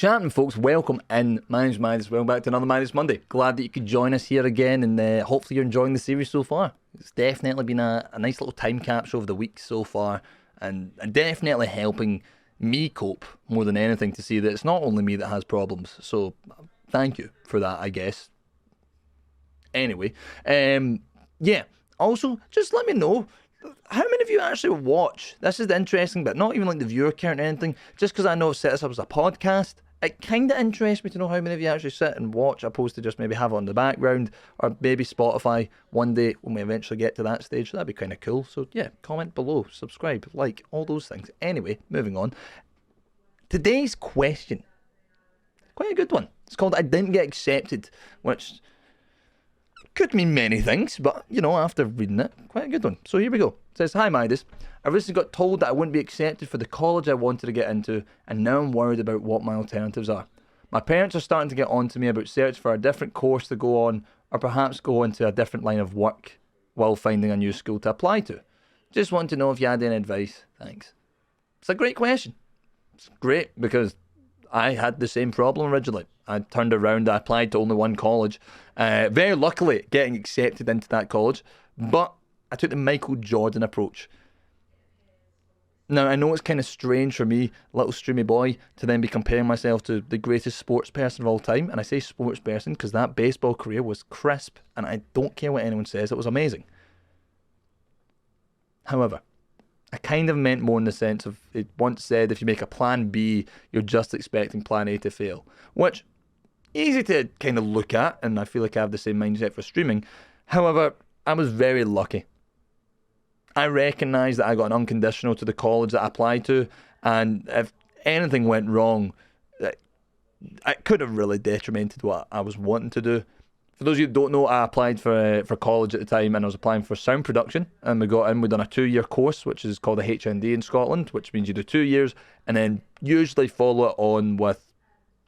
Shannon, folks, welcome in. My name's Midas. Welcome back to another Midas Monday. Glad that you could join us here again, and hopefully you're enjoying the series so far. It's definitely been a nice little time capsule of the week so far, and definitely helping me cope more than anything to see that it's not only me that has problems. So thank you for that, I guess. Anyway, yeah. Also, just let me know, how many of you actually watch? This is the interesting bit. Not even like the viewer count or anything. Just because I know I've set this up as a podcast, it kind of interests me to know how many of you actually sit and watch, opposed to just maybe have it on the background, or maybe Spotify one day when we eventually get to that stage. That'd be kind of cool. So yeah, comment below, subscribe, like, all those things. Anyway, moving on. Today's question, quite a good one. It's called I Didn't Get Accepted, which could mean many things, but, you know, after reading it, quite a good one. So here we go. It says, "Hi Midas, I recently got told that I wouldn't be accepted for the college I wanted to get into, and now I'm worried about what my alternatives are. My parents are starting to get on to me about search for a different course to go on, or perhaps go into a different line of work while finding a new school to apply to. Just want to know if you had any advice. Thanks." It's a great question. It's great because I had the same problem originally. I turned around, I applied to only one college. Very luckily getting accepted into that college, but I took the Michael Jordan approach. Now, I know it's kind of strange for me, little streamy boy, to then be comparing myself to the greatest sports person of all time. And I say sports person because that baseball career was crisp, and I don't care what anyone says, it was amazing. However, I kind of meant more in the sense of, it once said, if you make a plan B, you're just expecting plan A to fail. Which, easy to kind of look at, and I feel like I have the same mindset for streaming. However, I was very lucky. I recognise that I got an unconditional to the college that I applied to, and if anything went wrong, it could have really detrimented what I was wanting to do. For those of you who don't know, I applied for college at the time, and I was applying for sound production, and we'd done a 2-year course, which is called a HND in Scotland, which means you do 2 years, and then usually follow it on with,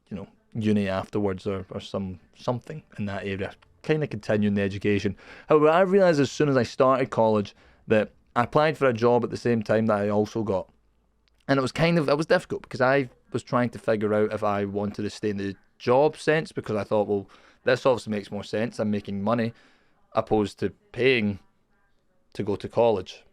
you know, uni afterwards, or something in that area, kind of continuing the education. However, I realised as soon as I started college that I applied for a job at the same time that I also got, and it was difficult because I was trying to figure out if I wanted to stay in the job sense, because I thought, well, this obviously makes more sense, I'm making money opposed to paying to go to college,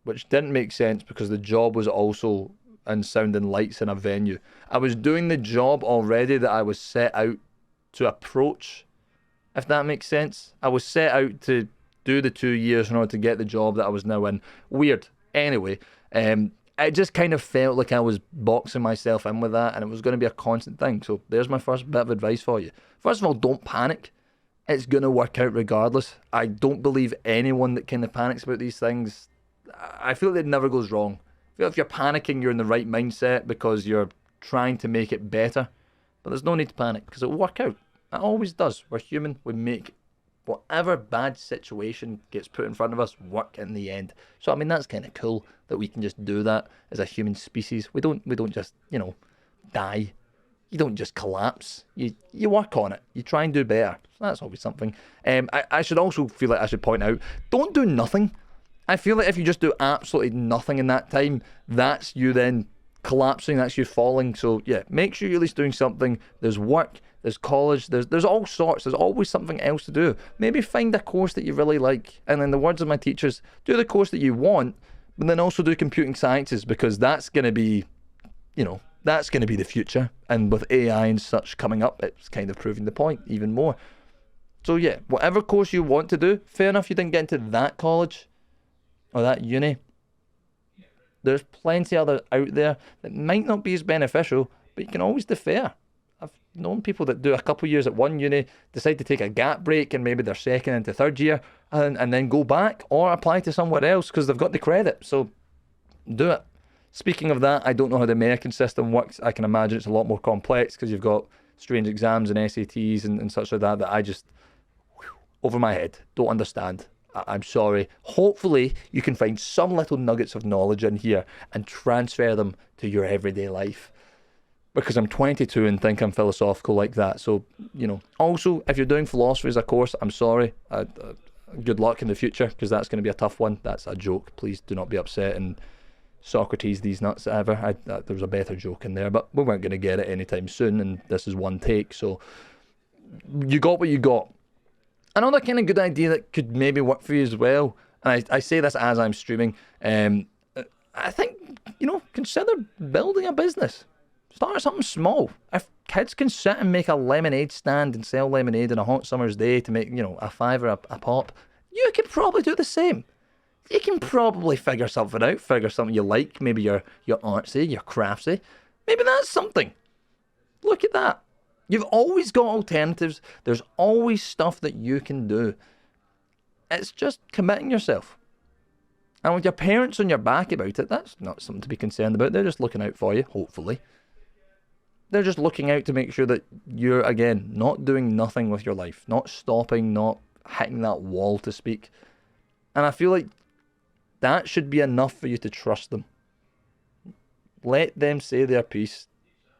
which didn't make sense because the job was also in sound and lights in a venue. I was doing the job already that I was set out to approach, if that makes sense. I was set out to do the 2 years in order to get the job that I was now in. Weird. Anyway, it just kind of felt like I was boxing myself in with that, and it was going to be a constant thing. So there's my first bit of advice for you. First of all, don't panic. It's going to work out regardless. I don't believe anyone that kind of panics about these things. I feel like it never goes wrong. I feel if you're panicking, you're in the right mindset because you're trying to make it better. But there's no need to panic because it'll work out. It always does. We're human. We make whatever bad situation gets put in front of us work in the end. So I mean, that's kind of cool that we can just do that as a human species. We don't just, you know, die. You don't just collapse. You work on it. You try and do better. So that's always something. I should also feel like I should point out, don't do nothing. I feel like if you just do absolutely nothing in that time, that's you then collapsing, that's you falling. So yeah, make sure you're at least doing something. There's work, there's college, there's all sorts. There's always something else to do. Maybe find a course that you really like, and in the words of my teachers, do the course that you want, but then also do computing sciences, because that's going to be, you know, that's going to be the future. And with AI and such coming up, it's kind of proving the point even more. So yeah, whatever course you want to do, fair enough you didn't get into that college or that uni. There's plenty other out there that might not be as beneficial, but you can always defer. I've known people that do a couple of years at one uni, decide to take a gap break, and maybe they're second into third year, and then go back or apply to somewhere else because they've got the credit. So do it. Speaking of that, I don't know how the American system works. I can imagine it's a lot more complex because you've got strange exams and SATs and such like that I just, over my head, don't understand. I'm sorry. Hopefully you can find some little nuggets of knowledge in here and transfer them to your everyday life, because I'm 22 and think I'm philosophical like that. So, you know, also, if you're doing philosophy as a course, I'm sorry. Good luck in the future, because that's going to be a tough one. That's a joke. Please do not be upset and Socrates, these nuts, ever. There was a better joke in there, but we weren't going to get it anytime soon, and this is one take, so you got what you got. Another kind of good idea that could maybe work for you as well, and I say this as I'm streaming, I think, consider building a business. Start something small. If kids can sit and make a lemonade stand and sell lemonade on a hot summer's day to make, a $5 a pop, you could probably do the same. You can probably figure something out, figure something you like. Maybe you're artsy, you're craftsy. Maybe that's something. Look at that. You've always got alternatives. There's always stuff that you can do. It's just committing yourself. And with your parents on your back about it, that's not something to be concerned about. They're just looking out for you, hopefully. They're just looking out to make sure that you're, again, not doing nothing with your life. Not stopping, not hitting that wall, to speak. And I feel like that should be enough for you to trust them. Let them say their piece.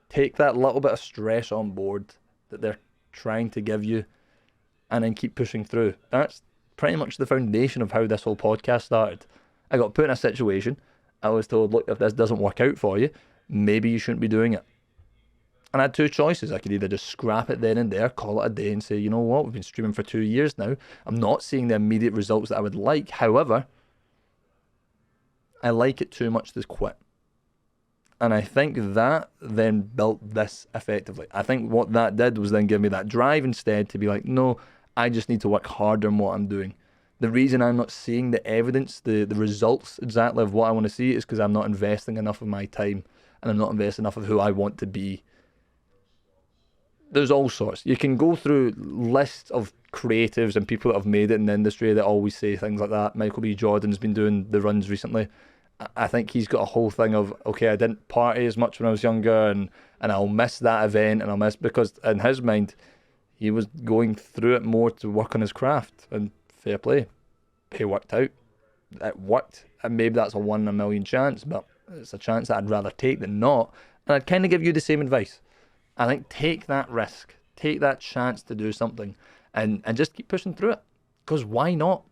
Take that little bit of stress on board that they're trying to give you, and then keep pushing through. That's pretty much the foundation of how this whole podcast started. I got put in a situation. I was told, look, if this doesn't work out for you, maybe you shouldn't be doing it. And I had two choices. I could either just scrap it then and there, call it a day, and say, you know what, we've been streaming for 2 years now. I'm not seeing the immediate results that I would like. However, I like it too much to quit. And I think that then built this effectively. I think what that did was then give me that drive instead to be like, no, I just need to work harder on what I'm doing. The reason I'm not seeing the evidence, the results exactly of what I want to see, is because I'm not investing enough of my time, and I'm not investing enough of who I want to be. There's all sorts. You can go through lists of creatives and people that have made it in the industry that always say things like that. Michael B. Jordan's been doing the runs recently. I think he's got a whole thing of, okay, I didn't party as much when I was younger, and I'll miss that event, and I'll miss, because in his mind, he was going through it more to work on his craft, and fair play. It worked out. It worked, and maybe that's a 1 in a million chance, but it's a chance that I'd rather take than not, and I'd kind of give you the same advice. I think take that risk, take that chance to do something, and just keep pushing through it, because why not?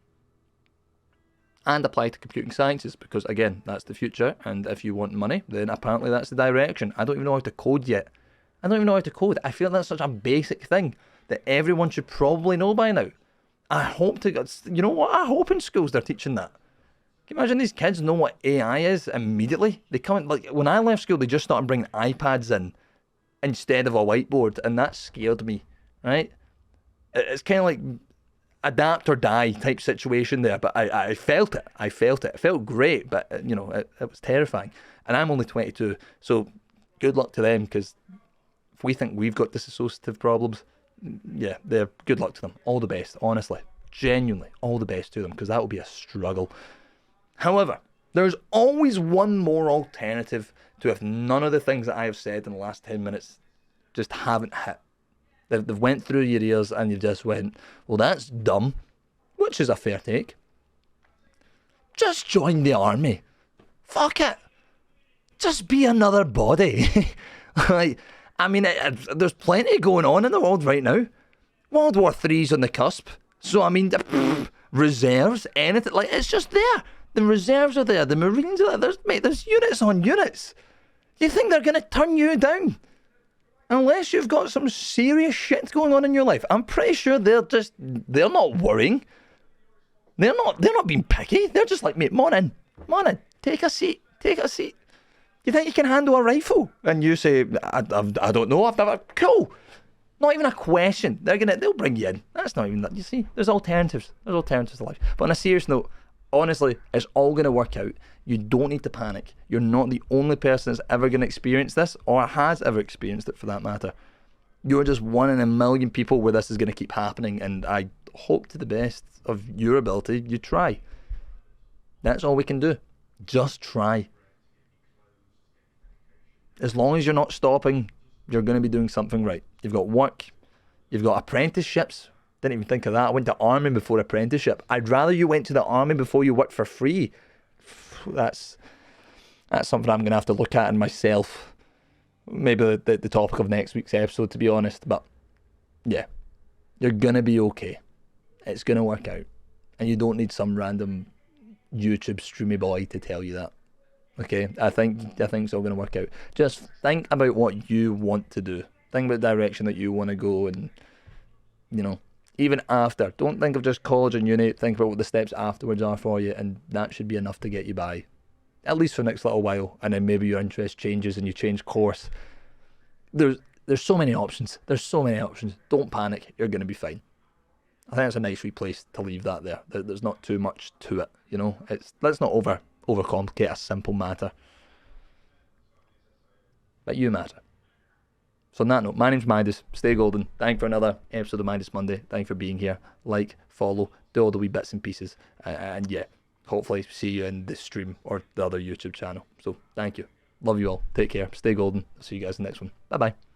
And apply to computing sciences, because again, that's the future, and if you want money, then apparently that's the direction. I don't even know how to code yet. I don't even know how to code. I feel that's such a basic thing that everyone should probably know by now. I hope to, you know what, I hope in schools they're teaching that. Can you imagine these kids know what AI is immediately? They come in, like, when I left school, they just started bringing iPads in instead of a whiteboard, and that scared me, right? It's kind of like adapt or die type situation there, but I felt it. It felt great, but it was terrifying. And I'm only 22, so good luck to them, because if we think we've got dissociative problems, yeah, they're good luck to them. All the best, honestly, genuinely, all the best to them, because that will be a struggle. However, there's always one more alternative to if none of the things that I have said in the last 10 minutes just haven't hit. They've went through your ears and you just went, well, that's dumb, which is a fair take. Just join the army. Fuck it. Just be another body. There's plenty going on in the world right now. World War III's on the cusp. So, reserves, anything, it's just there. The reserves are there. The Marines are there. There's units on units. You think they're going to turn you down? Unless you've got some serious shit going on in your life. I'm pretty sure they're not worrying. They're not being picky. They're just like, mate, come on in, take a seat. You think you can handle a rifle? And you say, I don't know, I've never, cool. Not even a question. They'll bring you in. That's not even that. You see, there's alternatives. There's alternatives to life. But on a serious note, honestly, it's all going to work out. You don't need to panic. You're not the only person that's ever going to experience this, or has ever experienced it for that matter. You're just 1 in a million people where this is going to keep happening, and I hope to the best of your ability you try. That's all we can do. Just try. As long as you're not stopping, you're going to be doing something right. You've got work. You've got apprenticeships. Didn't even think of that. I went to army before apprenticeship. I'd rather you went to the army before you worked for free. That's something I'm going to have to look at in myself. Maybe the topic of next week's episode, to be honest. But yeah, you're going to be okay. It's going to work out. And you don't need some random YouTube streamy boy to tell you that. Okay, I think it's all going to work out. Just think about what you want to do. Think about the direction that you want to go, and you know, even after. Don't think of just college and uni. Think about what the steps afterwards are for you, and that should be enough to get you by, at least for the next little while. And then maybe your interest changes and you change course. There's so many options. There's so many options. Don't panic. You're going to be fine. I think it's a nice wee place to leave that there. There's not too much to it, you know. Let's not overcomplicate a simple matter. But you matter. So on that note, my name's Midas. Stay golden. Thank you for another episode of Midas Monday. Thank you for being here. Like, follow, do all the wee bits and pieces, and yeah, hopefully see you in this stream or the other YouTube channel. So thank you. Love you all. Take care. Stay golden. I'll see you guys in the next one. Bye bye.